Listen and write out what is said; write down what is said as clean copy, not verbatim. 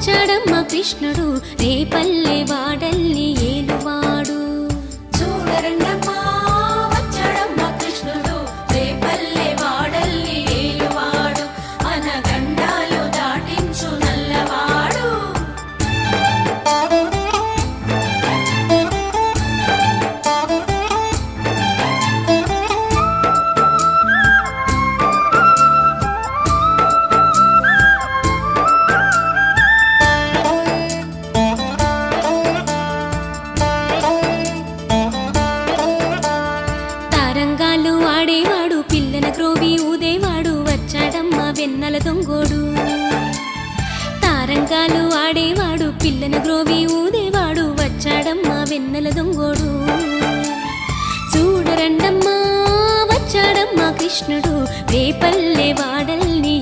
వచ్చాడమ్మ కృష్ణుడు రేపల్లె వాడల్ని ఏలువాడు. చూడరండమ్మా వచ్చాడమ్మ కృష్ణుడు రేపల్లె వాడల్ని ఏలువాడు, అనగండాలు దాటించు నల్లవాడు. తారంగాలు ఆడేవాడు పిల్లన క్రోవి ఊదేవాడు వచ్చాడమ్మ వెన్నెల దొంగోడు. తారంగాలు ఆడేవాడు పిల్లన క్రోవి ఊదేవాడు వచ్చాడమ్మ వెన్నెల దొంగోడు. చూడరండమ్మా వచ్చాడమ్మ కృష్ణుడు రేపల్లె వాడల్ని